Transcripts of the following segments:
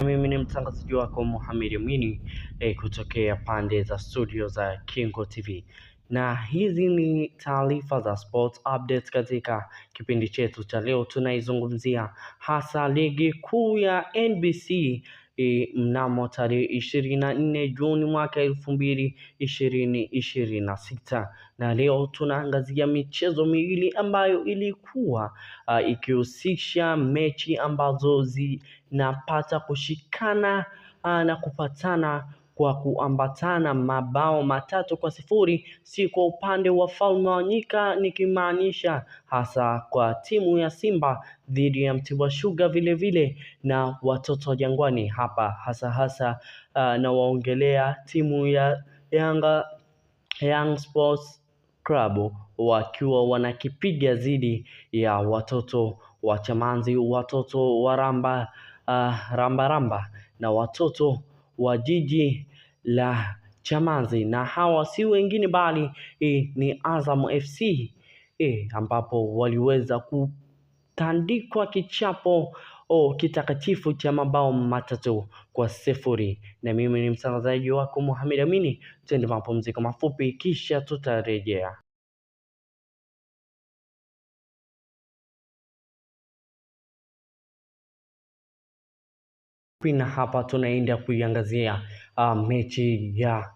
Mimi ni mtangazaji wako Mohamed Amini kutokea pande za studio za Kingo TV, na hizi ni taarifa za sports updates. Katika kipindi chetu cha leo tunaizungumzia hasa ligi kuu ya NBC mnamo tarehe 24 Juni mwaka 2026, na leo tunaangazia michezo miwili ambayo ilikuwa ikihusisha mechi ambazo zinapata kushikana na kupatana kwa kuambatana mabao 3-0, si kwa upande wa Falme wa Nyika, nikimaanisha hasa kwa timu ya Simba dhidi ya Mtibwa Sugar, vile na watoto Jangwani hapa hasa na waongelea timu ya Young Sports Club wakiwa wanakipiga dhidi ya watoto wa Chamanzi, watoto wa Ramba na watoto wa jiji la Chamanzi, na hawa si wengine bali ni Azam FC ambapo waliweza kutandikwa kichapo kitakatifu cha mabao 3-0. Na mimi ni mtangazaji wako Mohamed Amini. Twende mapumziko mafupi kisha tutarejea. Na hapa tunaenda kuiangazia mechi ya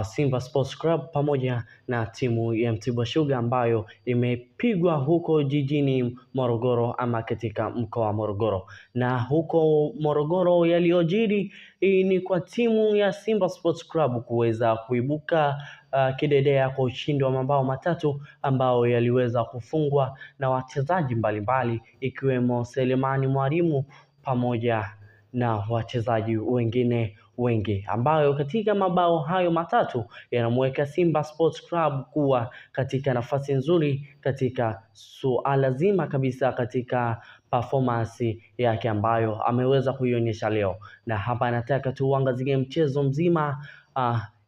Simba Sports Club pamoja na timu ya Mtibwa Sugar ambayo imepigwa huko jijini Morogoro, ama katika mkoa wa Morogoro. Na huko Morogoro yaliyojiri ni kwa timu ya Simba Sports Club kuweza kuibuka kidedea kwa ushindi wa mabao 3 ambao yaliweza kufungwa na wachezaji mbalimbali ikiwemo Selemani Mwalimu pamoja na wachezaji wengine wengi, ambayo katika mabao hayo 3 yanamweka Simba Sports Club kuwa katika nafasi nzuri katika suala zima kabisa katika performance yake ambayo ameweza kuionyesha leo. Na hapa nataka tuangazie mchezo mzima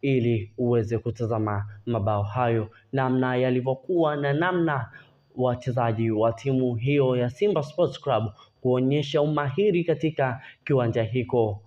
ili uweze kutazama mabao hayo namna yalivyokuwa na namna wachezaji wa timu hiyo ya Simba Sports Club kuonyesha umahiri katika kiwanja hiko.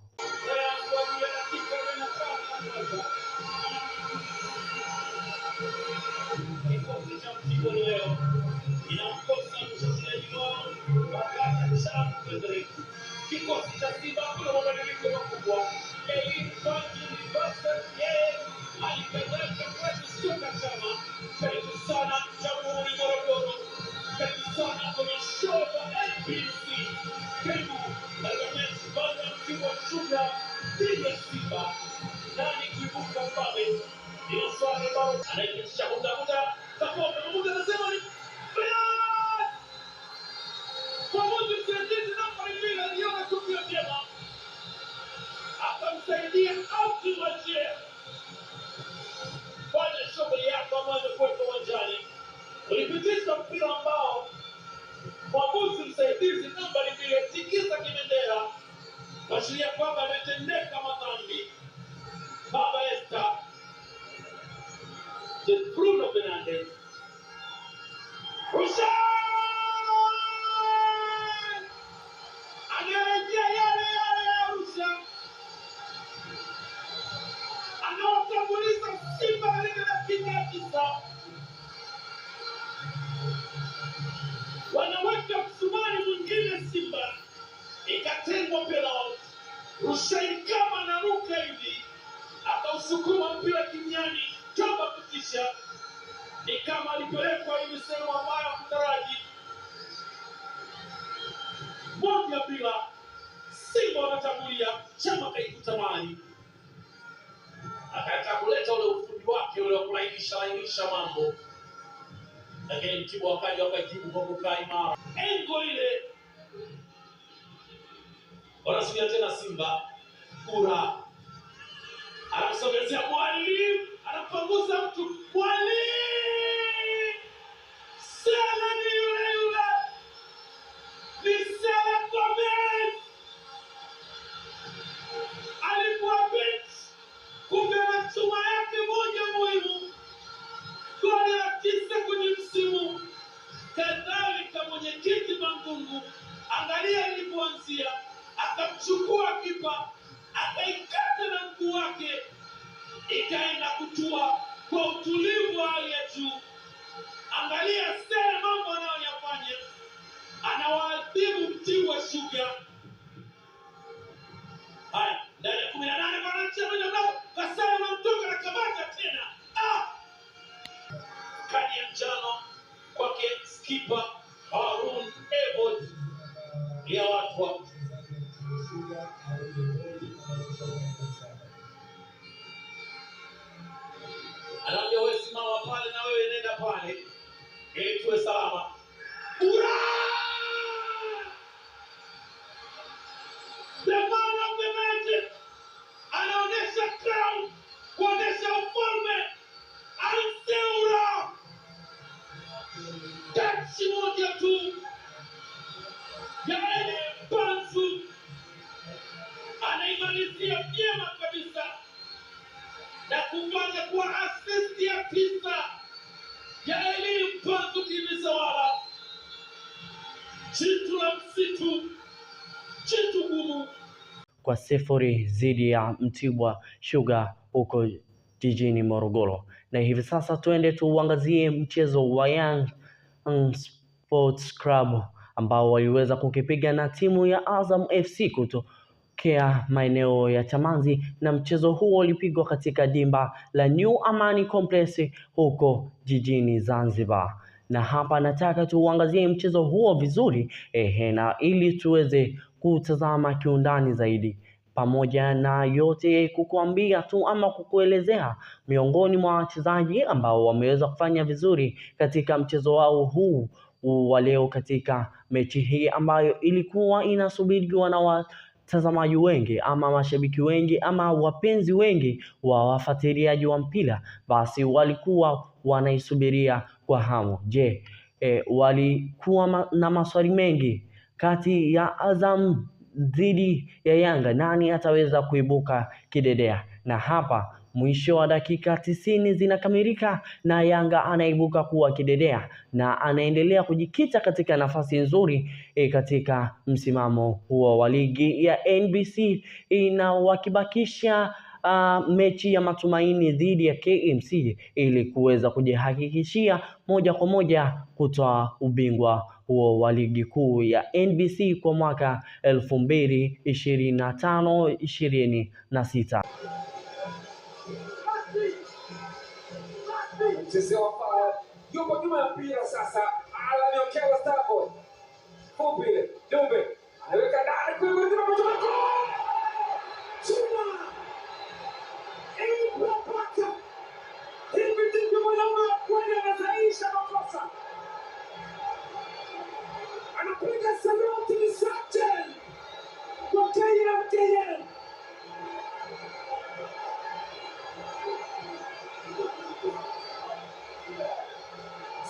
Ulipitisha mpira ambao mwamuzi msaidizi nambari 2 tikisa kimendera kuashiria kwamba ametendeka madhambi. Baba Esther Bruno Fernandes anarejea yale ya Arusha, anawatambulisha Simba katika dakika ya 9. Wanaweka msumari mwingine Simba, ikatengwa penalty. Hussein kama anaruka hivi akausukuma mpira kimiani, chomba kutisha, ni kama alipelekwa hivi sehemu ambayo mtaraji. 1-0 Simba wanatangulia, Chama kaikuta mali, akataka kuleta ule ufundi wake ule wa kulainisha mambo, lakini Mtibwa wakaja wakajibu kwa kukaa imara. Engo ile wanasubiria tena Simba. Kura anakusogezea Mwalimu, anapanguza mtu. Mwalimu Sela ni yule ni Sela Gomez, alikuwa bench, kumbe na chuma yake moja muhimu, goli la 9 kwenye msimu. Kadhalika mwenyekiti Mangungu, angalia ilipoanzia, akamchukua kipa, akaikata na mguu wake, ikaenda kutua kwa utulivu wa hali ya juu. Angalia Stella mambo anayoyafanya, anawaadhibu Mtibwa Sugar. Haya, ndani ya 18 wanacheza moja bao, Kasai anamtoka na Kamata tena. Kadi ya njano kwake skipper Harun Ebod ya watu wa anaambia wewe simama pale na wewe nenda pale ili tuwe salama. Ura! The man of the match anaonesha crown, kuonesha ufalme. Alseura tachi moja tu ya Eli Mpanzu anaimalizia vyema kabisa na kufanya kwa assist ya 9 ya Eli Mpanzu Kimisawala. Chitu la msitu, chitu gumu kwa 0 dhidi ya Mtibwa Sugar huko jijini Morogoro. Na hivi sasa tuende tuangazie mchezo wa Young Sports Club ambao waliweza kukipiga na timu ya Azam FC kutokea maeneo ya Chamazi, na mchezo huo ulipigwa katika dimba la New Amani Complex huko jijini Zanzibar. Na hapa nataka tuangazie mchezo huo vizuri na ili tuweze kutazama kiundani zaidi, pamoja na yote kukuambia tu ama kukuelezea miongoni mwa wachezaji ambao wameweza kufanya vizuri katika mchezo wao huu wa leo, katika mechi hii ambayo ilikuwa inasubiriwa na watazamaji wengi ama mashabiki wengi ama wapenzi wengi wa wafuatiliaji wa mpira, basi walikuwa wanaisubiria kwa hamu. Je, walikuwa na maswali mengi kati ya Azam dhidi ya Yanga, nani ataweza kuibuka kidedea? Na hapa mwisho wa dakika 90 zinakamilika na Yanga anaibuka kuwa kidedea na anaendelea kujikita katika nafasi nzuri katika msimamo huo wa ligi ya NBC, na wakibakisha mechi ya matumaini dhidi ya KMC ili kuweza kujihakikishia moja kwa moja kutoa ubingwa huo wa ligi kuu ya NBC kwa mwaka 2025-26. Mchezo wa yupo nyuma ya mpira sasa, ananyokewa Starboy. Fupi Jumbe anaweka ndani kwa mtu mmoja. Chuma. Pata. Hivi ndivyo mwanaume kwenda anazaisha makosa. Anapiga saluti ni Sachen. Kwa KMKM.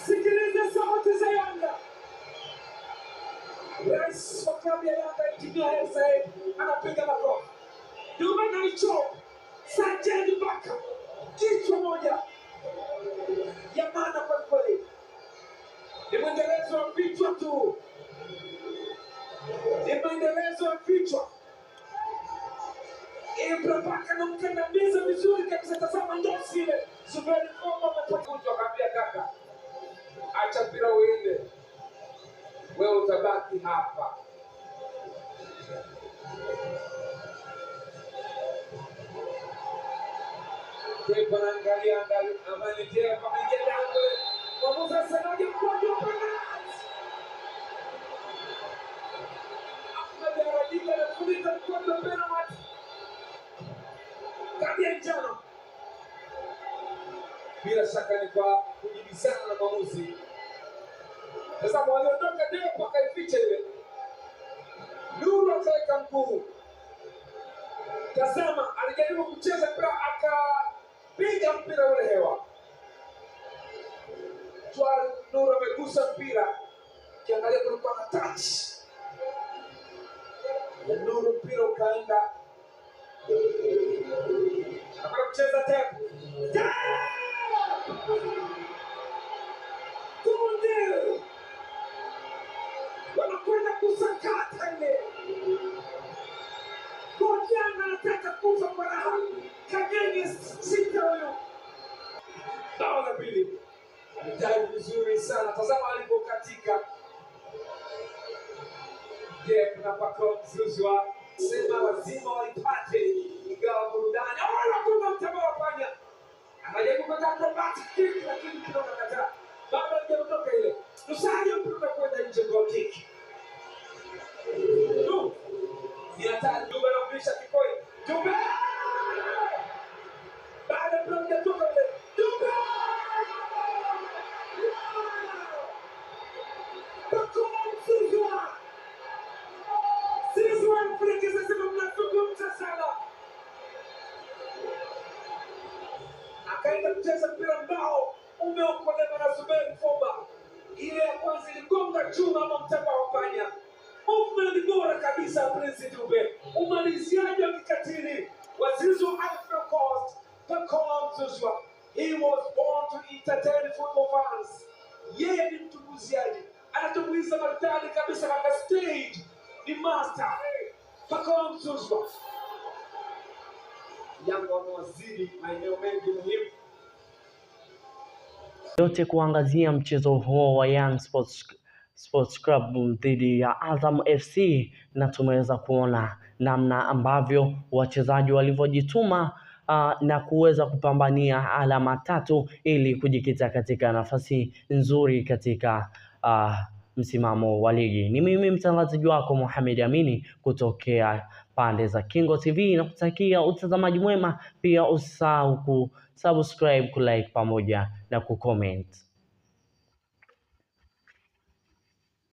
Sikiliza sauti za Yanga. Rais wa klabu ya Yanga Injinia Hersi anapiga makofi. Jumbe na hicho Sachen Baka. Kichwa moja ya maana kwa kweli. Ni mwendelezo wa vichwa tu. Ni mwendelezo wa vichwa. Ibra Baka na mkandamiza vizuri kabisa. Tazama ndosi ile. Zuberi Komba amepokuja akambia kaka, acha mpira uende, wewe utabaki hapa. Tepa naangalia Amani Tepa ameingia ndani. Mwamuzi asemaje kwa Jumbe? Ahmed Arajika anafunika mkono wa penalty. Kadi ya njano. Bila shaka ni kwa kujibizana na mwamuzi. Sasa waliondoka Tepa akaificha ile. Nuru akaweka mguu. Tazama, alijaribu kucheza mpira akapiga mpira ule hewa. Nuru amegusa mpira. Kiangalia kulikuwa na touch. Ya Nuru mpira ukaenda. Akala kucheza Tepa. Kunde! Wanakwenda kusakata ile. Yanga anataka kufa kwa raha. Kagenge sita huyo. Bao la pili. Alidai vizuri sana. Tazama alipokatika. Kuna Pacome Zouzoua. Sema lazima walipate ingawa burudani. Anakuwa mtambao fanya. Anajaribu kupata acrobatic kick lakini kidogo kataa. Bado hajaondoka ile. Lusajo mpira kwenda nje goal kick. Ni hatari. Dube anapisha Kikoi. Dube! Baada ya mpira kutoka ile. Dube! Pacome Zouzoua. Sisi Waafrika sasa mnazungumza sana. Akaenda kucheza mpira ambao umeokolewa na Zuberi Foba. Ile ya kwanza iligonga chuma ama mtamba wa panya. Movement bora kabisa Prince Dube. Umaliziaji wa kikatili wa Zouzoua Ivory Coast. Pacome Zouzoua. He was born to entertain football fans. Yeye ni mtumbuizaji. Anatumbuiza maridadi kabisa katika stage. Ni master. Pacome Zouzoua. Yanga wamewazidi maeneo mengi muhimu. Yote kuangazia mchezo huo wa Young Sports Club dhidi ya Azam FC, na tumeweza kuona namna ambavyo wachezaji walivyojituma na kuweza kupambania alama tatu ili kujikita katika nafasi nzuri katika msimamo wa ligi. Ni mimi mtangazaji wako Mohamed Amini kutokea pande za Kingo TV, na kutakia utazamaji mwema. Pia usisahau kusubscribe, kulike pamoja na kucomment.